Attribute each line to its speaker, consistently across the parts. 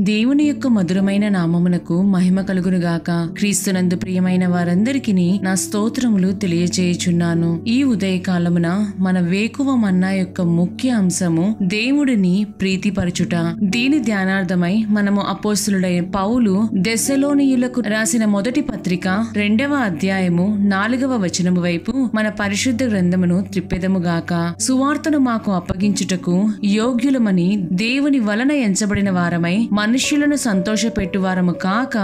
Speaker 1: దేవుని యొక్క మధురమైన నామమునకు మహిమ కలుగునుగాక. క్రీస్తునందు ప్రియమైన వారందరికీ నా స్తోత్రములు తెలియజేయుచున్నాను. ఈ ఉదయకాలమున మన వేకువ మన్నా యొక్క ముఖ్య అంశము దేవుడిని ప్రీతిపరచుట. దీని ధ్యానార్థమై మనము అపోస్తలుడైన పౌలు దెస్సలోనియులకు రాసిన మొదటి పత్రిక 2వ అధ్యాయము 4వ వచనము వైపు మన పరిశుద్ధ గ్రంథమును త్రిప్పెదముగాక. సువార్తను మాకు అప్పగించుటకు యోగ్యులమని దేవుని వలన ఎంచబడిన వారమై మనుష్యులను సంతోషపెట్టు వారము కాక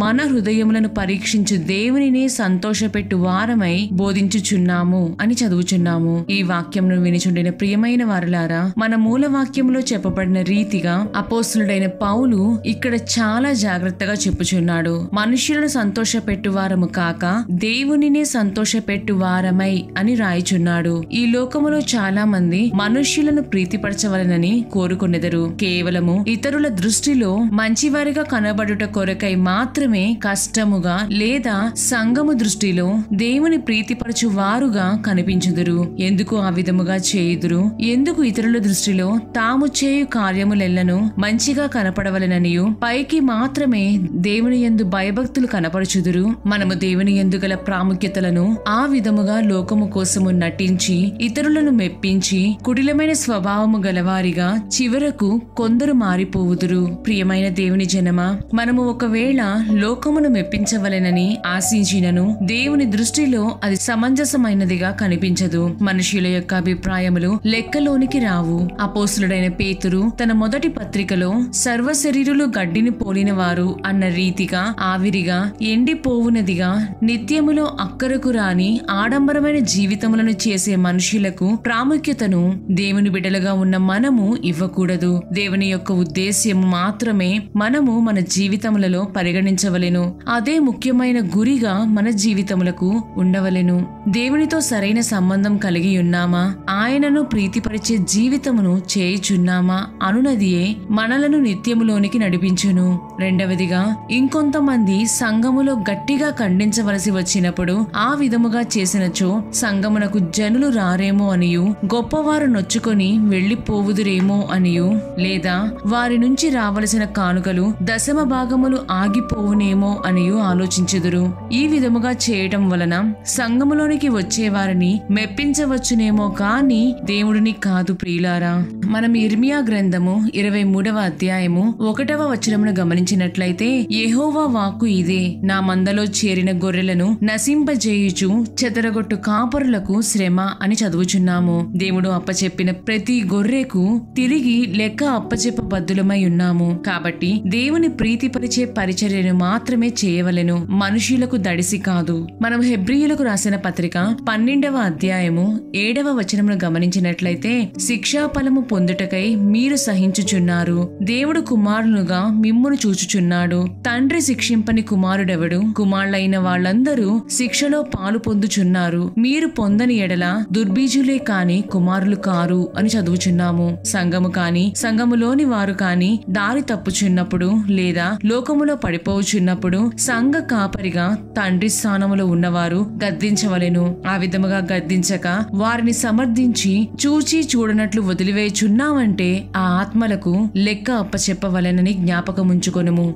Speaker 1: మన హృదయములను పరీక్షించు దేవునినే సంతోషపెట్టు వారమై బోధించుచున్నాము అని చదువుచున్నాము. ఈ వాక్యమును వినిచుండిన ప్రియమైన వారులారా, మన మూల వాక్యములో చెప్పబడిన రీతిగా అపోస్తలుడైన పౌలు ఇక్కడ చాలా జాగ్రత్తగా చెప్పుచున్నాడు. మనుష్యులను సంతోషపెట్టు వారము కాక దేవునినే సంతోషపెట్టు వారమై అని రాయిచున్నాడు. ఈ లోకములో చాలా మంది మనుష్యులను ప్రీతిపరచవలనని కోరుకొనెదరు. కేవలము ఇతరుల దృష్టిలో మంచివారిగా కనబడుట కొరకై మాత్రమే కష్టముగా లేదా సంఘము దృష్టిలో దేవుని ప్రీతిపరచు వారుగా కనిపించుదురు. ఎందుకు ఆ విధముగా చేయుదురు? ఎందుకు ఇతరుల దృష్టిలో తాము చేయు కార్యములెల్లను మంచిగా కనపడవలననియు పైకి మాత్రమే దేవుని యందు భయభక్తులు కనపరచుదురు? మనము దేవుని యందు గల ప్రాముఖ్యతలను ఆ విధముగా లోకము కోసము నటించి ఇతరులను మెప్పించి కుటిలమైన స్వభావము గలవారిగా చివరకు కొందరు మారిపోవుదురు. ప్రియమైన దేవుని జనమా, మనము ఒకవేళ లోకమును మెప్పించవలెనని ఆశించినను దేవుని దృష్టిలో అది సమంజసమైనదిగా కనిపించదు. మనుషుల యొక్క అభిప్రాయములు లెక్కలోనికి రావు. అపోస్తలుడైన పేతురు తన మొదటి పత్రికలో సర్వశరీరులు గడ్డిని పోలిన వారు అన్న రీతిగా ఆవిరిగా ఎండిపోవునదిగా నిత్యములో అక్కరకు రాని ఆడంబరమైన జీవితములను చేసే మనుషులకు ప్రాముఖ్యతను దేవుని బిడ్డలుగా ఉన్న మనము ఇవ్వకూడదు. దేవుని యొక్క ఉద్దేశ్యము మాత్రమే మనము మన జీవితములలో పరిగణించవలెను. అదే ముఖ్యమైన గురిగా మన జీవితములకు ఉండవలెను. దేవునితో సరైన సంబంధం కలిగి ఉన్నామా, ఆయనను ప్రీతిపరిచే జీవితమును చేయుచున్నామా అనునదియే మనలను నిత్యములోనికి నడిపించును. రెండవదిగా, ఇంకొంతమంది సంఘములో గట్టిగా ఖండించవలసి వచ్చినప్పుడు ఆ విధముగా చేసినచో సంఘమునకు జనులు రారేమో అనియు గొప్పవారు నొచ్చుకొని వెళ్లిపోవుదురేమో అనియు లేదా వారి నుంచి రావలసిన కానుకలు దశమ భాగములు ఆగిపోవునేమో అనియు ఆలోచించుదురు. ఈ విధముగా చేయటం వలన సంఘములోనికి వచ్చేవారిని మెప్పించవచ్చునేమో కాని దేవుడిని కాదు. ప్రియులారా, మనం ఇర్మియా గ్రంథము 23వ అధ్యాయము 1వ వచనమును గమనించినట్లయితే, యెహోవా వాక్కు ఇదే, నా మందలో చేరిన గొర్రెలను నశింపజేయుచు చెదరగొట్టు కాపరులకు శ్రమ అని చదువుచున్నాము. దేవుడు అప్పచెప్పిన ప్రతి గొర్రెకు తిరిగి లెక్క అప్పచెప్పబద్దులమై ఉన్నాము. కాబట్టి దేవుని ప్రీతిపరిచే పరిచర్యను మాత్రమే చేయవలెను, మనుషులకు దడిసి కాదు. మనం హెబ్రీయులకు రాసిన పత్రిక 12వ అధ్యాయము 7వ వచనమును గమనించినట్లయితే, శిక్షా ఫలము పొందుటకై మీరు సహించుచున్నారు, దేవుడు కుమారులుగా మిమ్మును చూచుచున్నాడు. తండ్రి శిక్షింపని కుమారుడెవడు? కుమారులైన వాళ్ళందరూ శిక్షలో పాలు పొందుచున్నారు. మీరు పొందని ఎడల దుర్బీజులే కాని కుమారులు కారు అని చదువుచున్నాము. సంఘము కాని సంఘములోని వారు కాని దారి తప్పుచున్నప్పుడు లేదా లోకములో పడిపోవచ్చున్నప్పుడు సంఘ కాపరిగా తండ్రి స్థానములో ఉన్నవారు గద్దించవలెను. ఆ విధముగా గద్దించక వారిని సమర్థించి చూచి చూడనట్లు వదిలివేయుచున్నామంటే ఆ ఆత్మలకు లెక్క అప్పచెప్పవలెనని జ్ఞాపకముంచుకొనుము.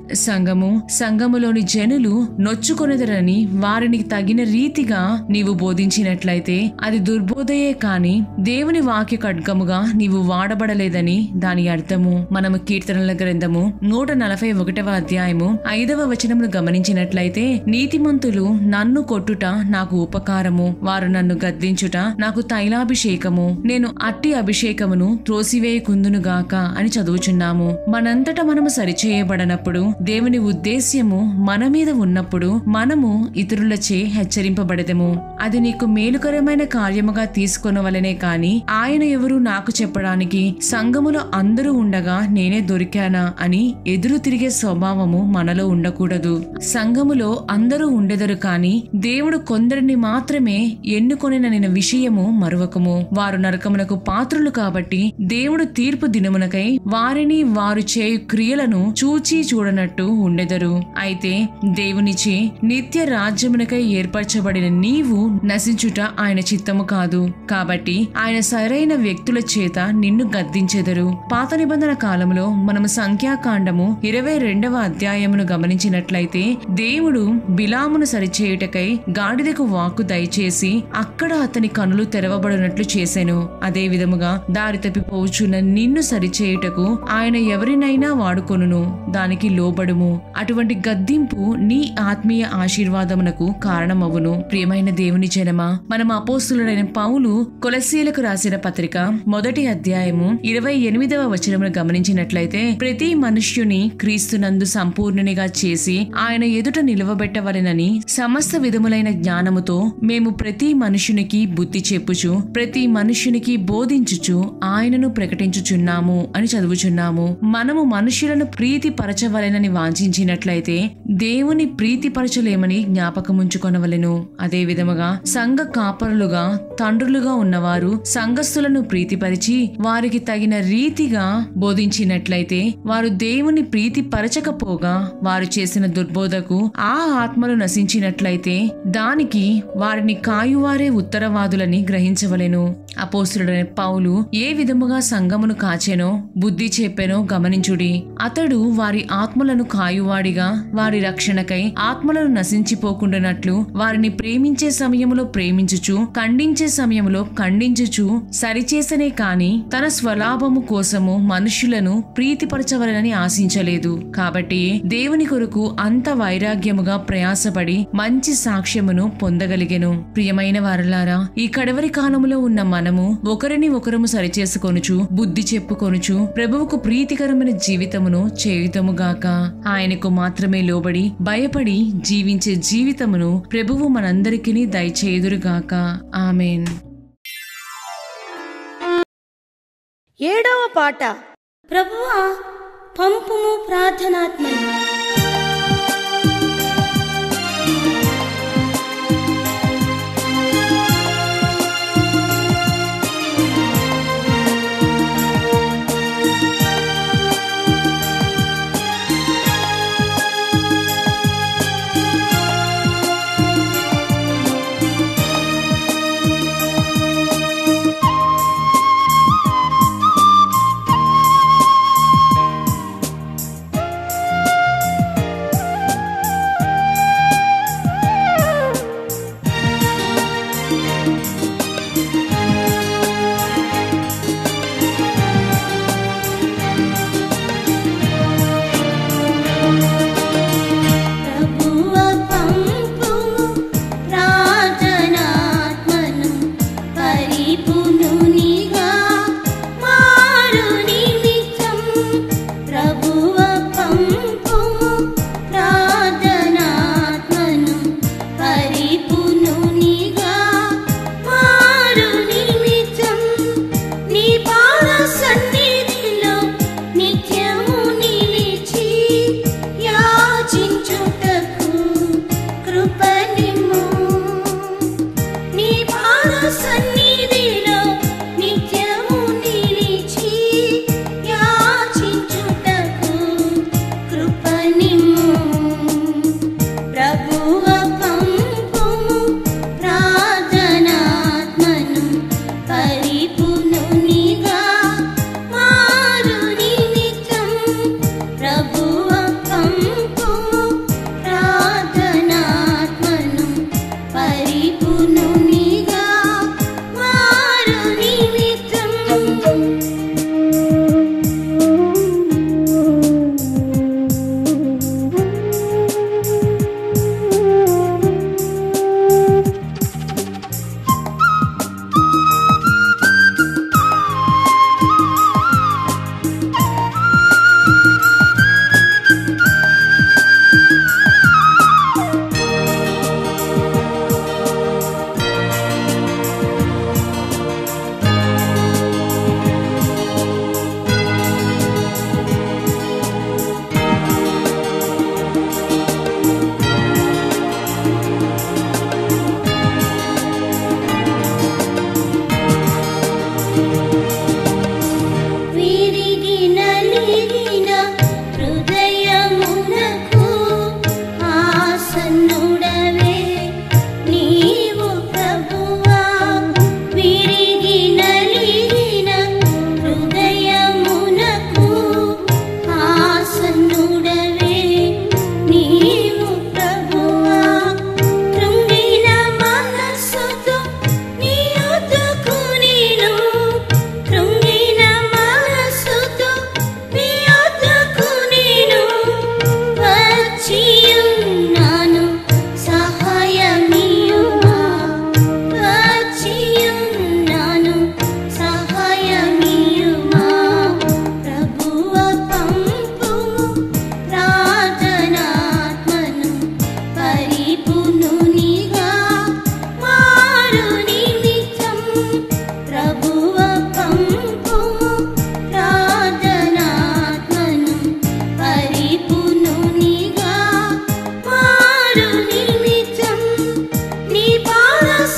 Speaker 1: సంఘములోని జనులు నొచ్చుకొనెదరని వారిని తగిన రీతిగా నీవు బోధించినట్లయితే అది దుర్బోధయే కాని దేవుని వాక్య ఖడ్గముగా నీవు వాడబడలేదని దాని అర్థము. మనము కీర్తనల గ్రంథము 141వ అధ్యాయము 5వ వచనమును గమనించినట్లయితే, నీతిమంతులు నన్ను కొట్టుట నాకు ఉపకారము, వారు నన్ను గద్దించుట నాకు తైలాభిషేకము, నేను అట్టి అభిషేకమును త్రోసివేయకుందునుగాక అని చదువుచున్నాము. మనంతట మనము సరిచేయబడనప్పుడు, దేవుని ఉద్దేశ్యము మన మీద ఉన్నప్పుడు మనము ఇతరులచే హెచ్చరింపబడదము. అది నీకు మేలుకరమైన కార్యముగా తీసుకొనవలనే కాని ఆయన ఎవరు నాకు చెప్పడానికి సంఘములో అందరూ ఉండగా నేనే దొరికానా అని ఎదురు తిరిగే స్వభావము మనలో ఉండకూడదు. సంఘములో అందరూ ఉండెదరు కాని దేవుడు కొందరిని మాత్రమే ఎన్నుకొనిన విషయము మరువకము. వారు నరకమునకు పాత్రులు కాబట్టి దేవుడు తీర్పు దినమునకై వారిని వారు చేయు క్రియలను చూచి చూడనట్టు ఉండెదరు. అయితే దేవునిచే నిత్య రాజ్యమునకై ఏర్పరచబడిన నీవు నశించుట ఆయన చిత్తము కాదు. కాబట్టి ఆయన సరైన వ్యక్తుల చేత నిన్ను గద్దించెదరు. పాత నిబంధన కాలంలో మనము సంఖ్యాకాండము 22వ అధ్యాయమును గమనించినట్లయితే దేవుడు బిలామును సరిచేయుటకై గాడిదకు వాక్కు దయచేసి అక్కడ అతని కనులు తెరవబడినట్లు చేసెను. అదే విధముగా దారి తప్పిపోవచ్చున్న నిన్ను సరిచేయుటకు ఆయన ఎవరినైనా వాడుకొనును. దానికి లోబడుము. అటువంటి గద్దింపు నీ ఆత్మీయ ఆశీర్వాదమునకు కారణమవును. ప్రియమైన దేవుని జనమా, మనం అపోస్తులుడైన పౌలు కొలస్సీలకు రాసిన పత్రిక 1వ అధ్యాయము 28వ వచనమును గమనించినట్లయితే ప్రతి మనుష్యుని క్రీస్తునందు సంపూర్ణునిగా చేసి ఆయన ఎదుట నిలవబెట్టవలెనని సమస్త విధములైన జ్ఞానముతో మేము ప్రతి మనుష్యునికి బుద్ధి చెప్పుచు ప్రతి మనుష్యునికి బోధించుచు ఆయనను ప్రకటించుచున్నాము అని చదువుచున్నాము. మనము మనుష్యులను ప్రీతి పరచవలెనని వాంఛించినట్లయితే దేవుని ప్రీతిపరచలేమని జ్ఞాపకముంచుకొనవలెను. అదే విధముగా సంఘ కాపరులుగా తండ్రులుగా ఉన్నవారు సంఘస్థులను ప్రీతిపరిచి వారికి తగిన రీతిగా బోధించినట్లయితే వారు దేవుని ప్రీతి పరచకపోగా వారు చేసిన దుర్బోధకు ఆ ఆత్మలు నశించినట్లయితే దానికి వారిని కాయువారే ఉత్తరవాదులని గ్రహించవలెను. అపోస్తులుడైన పౌలు ఏ విధముగా సంఘమును కాచెనో బుద్ధి చెప్పెనో గమనించుడి. అతడు వారి ఆత్మలను కాయువాడిగా వారి రక్షణకై ఆత్మలను నశించిపోకుండానట్లు వారిని ప్రేమించే సమయములో ప్రేమించుచు ఖండించే సమయములో ఖండించుచు సరిచేసనే కాని తన స్వలాభము కోసము మనుష్యులను ప్రీతిపరచవలనని ఆశించలేదు. కాబట్టి దేవుని కొరకు అంత వైరాగ్యముగా ప్రయాసపడి మంచి సాక్ష్యమును పొందగలిగెను. ప్రియమైన వారలారా, ఈ కడవరి కాలములో ఉన్న మనము ఒకరిని ఒకరము సరిచేసుకొనుచు బుద్ధి చెప్పుకొనుచు ప్రభువుకు ప్రీతికరమైన జీవితమును చేయుతముగాక. ఆయనకు మాత్రమే లోబడి భయపడి జీవించే జీవితమును ప్రభువు మనందరికీ దయచేయుదురుగాక. ఆమేన్.
Speaker 2: 7వ పాట. ప్రభువా పంపుము ప్రార్థనాత్మను.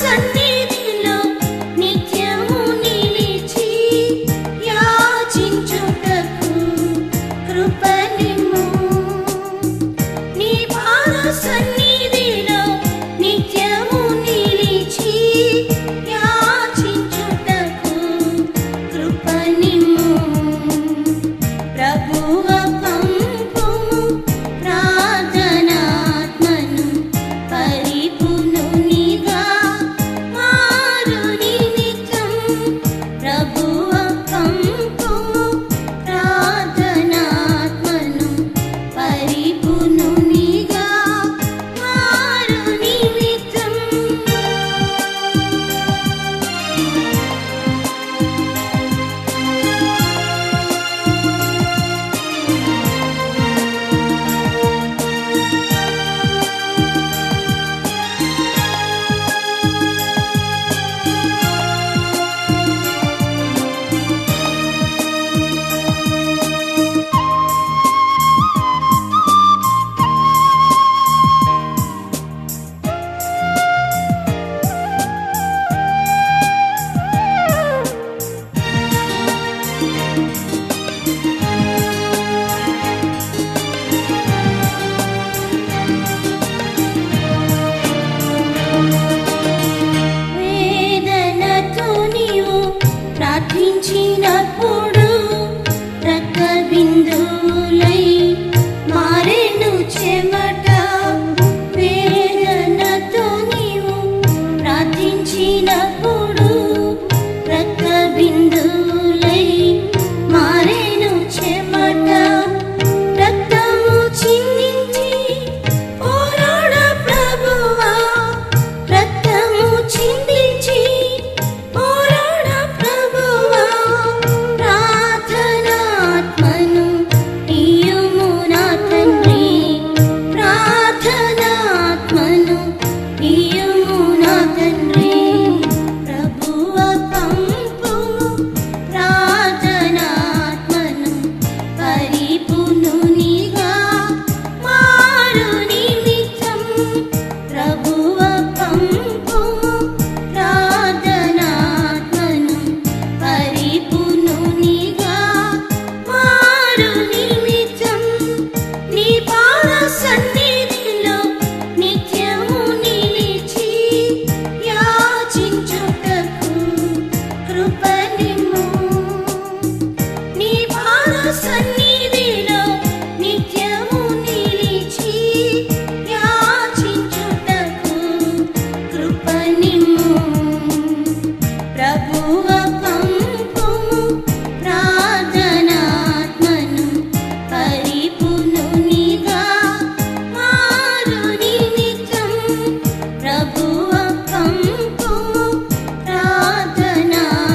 Speaker 2: సన్నిధిలో నిత్యము నిలిచి యాచించుటకు కృపనిమ్ము. నీ పాద సన్నిధిలో నిత్యము నిలిచి యాచించుటకు కృపనిమ్ము. ప్రభువ పంపుము ప్రార్థనాత్మను పరిపూర్ణునిగా మారు నిమిత్తం. ప్రభువ పంపుము ప్రార్థనాత్మను పరిపూర్ణునిగా మారు నిమిత్తం. వేదనతో నీవు ప్రార్థించినప్పుడు రక్తబిందువులై మారెను చెమట. వేదనతో నీవు ప్రార్థించినప్పుడు రక్తబిందువులై మారెను చెమట. రక్తము చిందించి పోరాడ ప్రభువా, రక్తము చిందించి పోరాడ ప్రభువా. ప్రార్థనాత్మను ఇయ్యుము నా తండ్రి, ప్రార్థనాత్మను ఇయ్యుము నా తండ్రి. ప్రభువ పంపుము ప్రార్థనాత్మను పరిపూర్ణునిగా మారు నిమిత్తం. ప్రభువ పంపుము ప్రార్థనాత్మను పరిపూర్ణునిగా మారు నిమిత్తం. నీ పాద సన్నిధిలో నిత్యము నిలిచి యాచించుటకు కృపనిమ్ము. నీ పాద సన్నిధిలో నిత్యము నిలిచి యాచించుటకు కృపనిమ్ము. ప్రభువ పంపుము ప్రార్థనాత్మను పరిపూర్ణునిగా మారు నిమిత్తం. ప్రభువ పంపుము ప్రార్థనాత్మను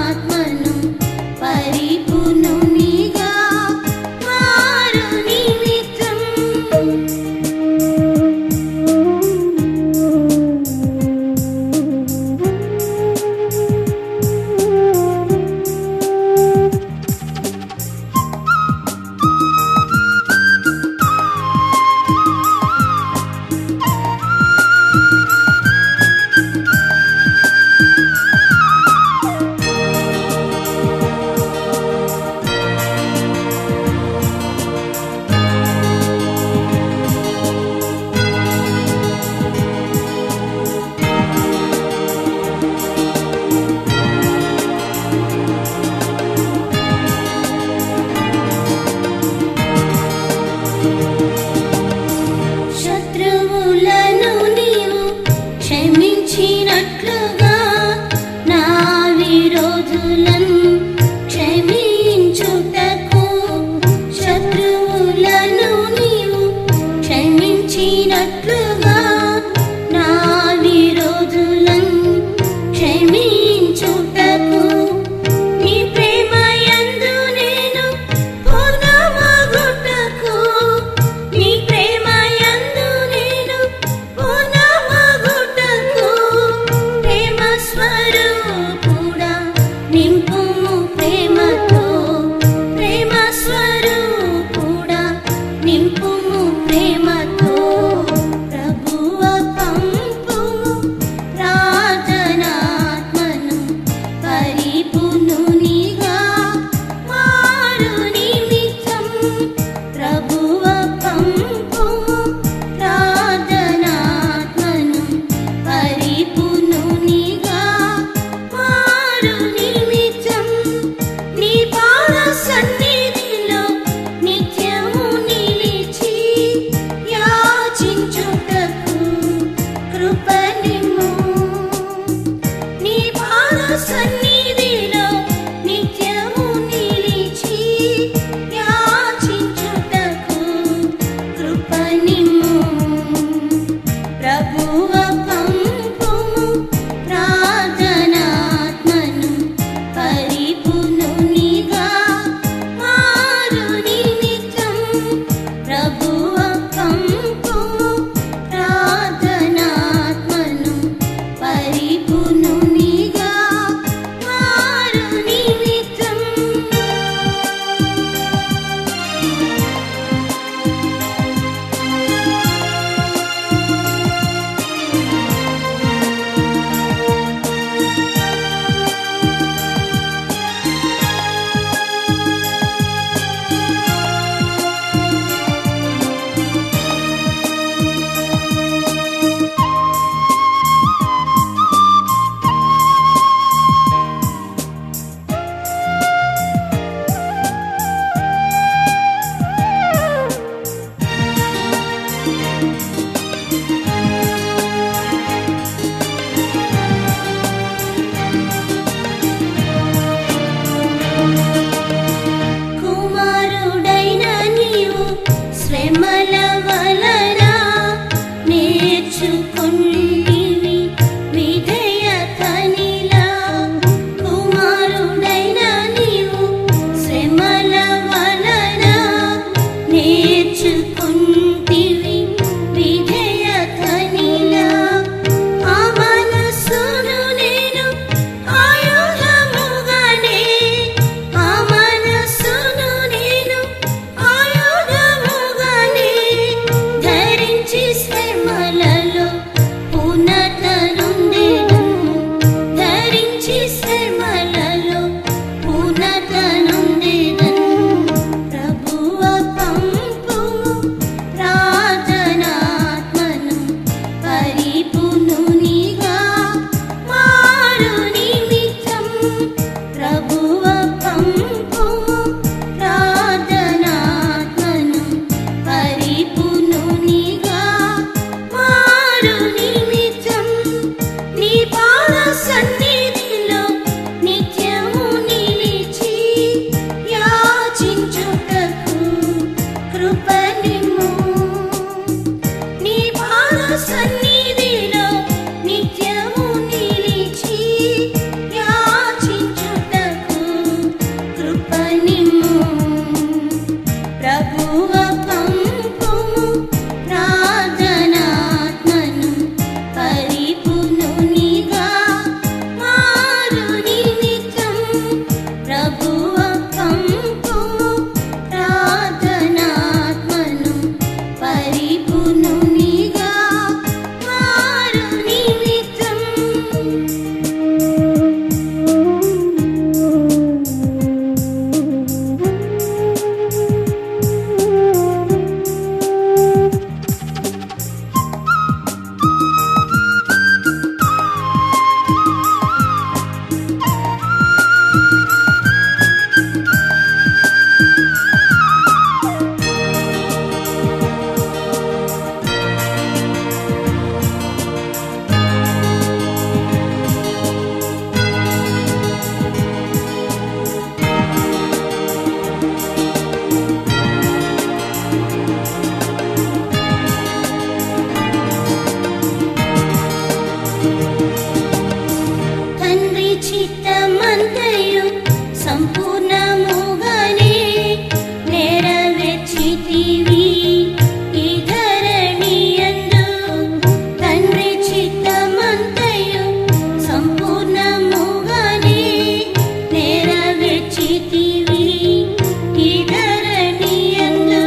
Speaker 2: పరిపూర్ణునిగా మారు నిమిత్తం. శత్రువులను నీవు క్షమించినట్లుగా నా విరోధులను క్షమించుటకు. శత్రువులను నీవు క్షమించినట్లుగా నా విరోధులను క్షమించుటకు. నీ ప్రేమయందు నేను పూర్ణమగుటకు. నీ ప్రేమయందు నేను పూర్ణమగుటకు. ప్రేమ పరిపూర్ణునిగా మారు నిమిత్తం కుమారుడైన నీవు శ్రమల వలన నేర్చుకుంటివి విధేయతనిలా కుమారుడైన నీవు శ్రమల వలన నేర్చుకుంటివి విధేయతనిలా ఆ మనస్సును నేను ఆయుధముగానే ఆ మనస్సును నేను ఆయుధముగానే ధరించి శ్రమలలో పూర్ణతనుండెదను ధరించి శ్రమలలో పూర్ణతనుండెదను ప్రభువ పంపుము ప్రార్థనాత్మను పరిపూర్ణునిగా మారు నిమిత్తం ప్రభువ పంపుము ప్రార్థనాత్మను పరిపూర్ణునిగా మారు నిమిత్తం నీ పాద సన్నిధిలో నిత్యము నిలిచి యాచించుటకు కృపనిమ్ము నీ పాద సన్నిధిలో నిత్యము నిలిచి యాచించుటకు కృపనిమ్ము ప్రభువ పంపుము ప్రార్థనాత్మను పరిపూర్ణునిగా మారు నిమిత్తం ప్రభువ పంపుము ప్రార్థనాత్మను పరిపూర్ణునిగా మారు నిమిత్తం తండ్రి చిత్తమంతయు సంపూర్ణముగానే నెరవేర్చితివి ఈ ధరణియందు తండ్రి చిత్తమంతయు సంపూర్ణముగానే నెరవేర్చితివి ఈ ధరణియందు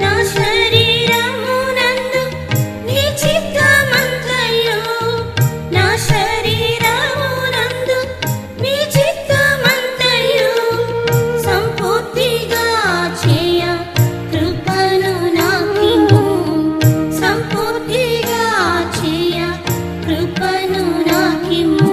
Speaker 2: నా శరీరమునందు నీ చిత్తమంతయు నా శరీరమునందు నీ చిత్తమంతయు సంపూర్తిగా చేయ కృపను నాకిమ్ము సంపూర్తిగా చేయ కృపను నాకిమ్ము